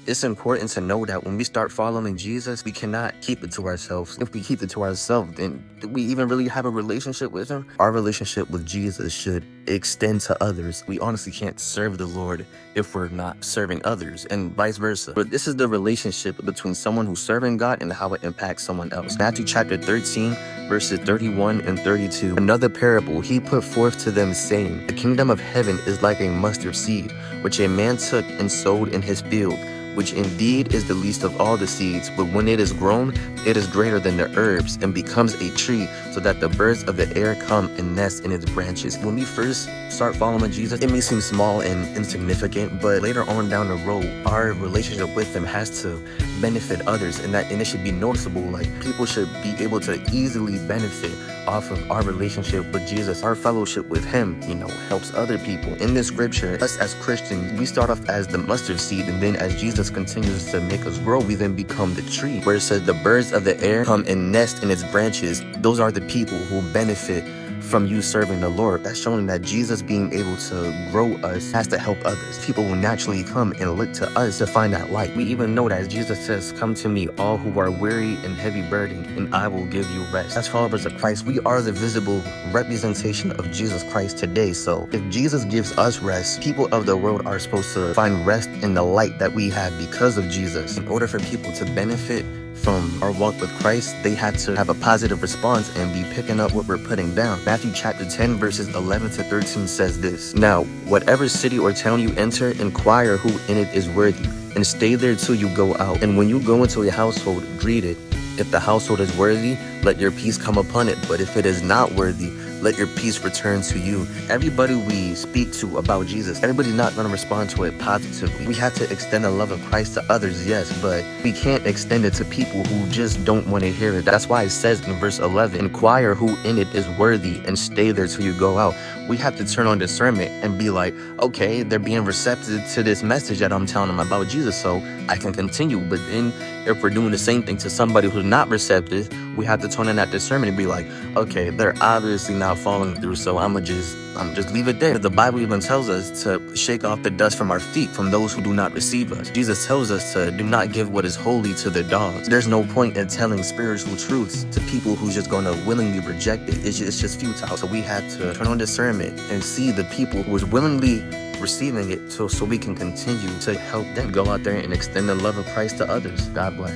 it's important to know that when we start following Jesus, we cannot keep it to ourselves. If we keep it to ourselves, then do we even really have a relationship with him? Our relationship with Jesus should extend to others. We honestly can't serve the Lord if we're not serving others, and vice versa. But this is the relationship between someone who's serving God and how it impacts someone else. Matthew chapter 13, verses 31 and 32. Another parable he put forth to them, saying, the kingdom of heaven is like a mustard seed, which a man took and sowed in his field, which indeed is the least of all the seeds, but when it is grown, it is greater than the herbs, and becomes a tree, so that the birds of the air come and nest in its branches. When we first start following Jesus, it may seem small and insignificant, but later on down the road, our relationship with him has to benefit others, and it should be noticeable. Like, people should be able to easily benefit off of our relationship with Jesus. Our fellowship with him, helps other people. In this scripture, us as Christians, we start off as the mustard seed, and then as Jesus continues to make us grow, we then become the tree, where it says the birds of the air come and nest in its branches. Those are the people who benefit from you serving the Lord. That's showing that Jesus being able to grow us has to help others. People will naturally come and look to us to find that light. We even know that Jesus says, come to me, all who are weary and heavy burdened, and I will give you rest. As followers of Christ, we are the visible representation of Jesus Christ today. So if Jesus gives us rest, people of the world are supposed to find rest in the light that we have because of Jesus. In order for people to benefit from our walk with Christ, they had to have a positive response and be picking up what we're putting down. Matthew chapter 10, verses 11 to 13 says this, now, whatever city or town you enter, inquire who in it is worthy, and stay there till you go out. And when you go into a household, greet it. If the household is worthy, let your peace come upon it. But if it is not worthy, let your peace return to you. Everybody we speak to about Jesus, everybody's not going to respond to it positively. We have to extend the love of Christ to others, yes, but we can't extend it to people who just don't want to hear it. That's why it says in verse 11, inquire who in it is worthy, and stay there till you go out. We have to turn on discernment and be like, okay, they're being receptive to this message that I'm telling them about Jesus, so I can continue. But then if we're doing the same thing to somebody who's not receptive, we have to turn on that discernment and be like, okay, they're obviously not following through, so I'm just leave it there. The Bible even tells us to shake off the dust from our feet from those who do not receive us. Jesus tells us to do not give what is holy to the dogs. There's no point in telling spiritual truths to people who's just going to willingly reject it. It's just futile. So we have to turn on discernment and see the people who is willingly receiving it so we can continue to help them go out there and extend the love of Christ to others. God bless.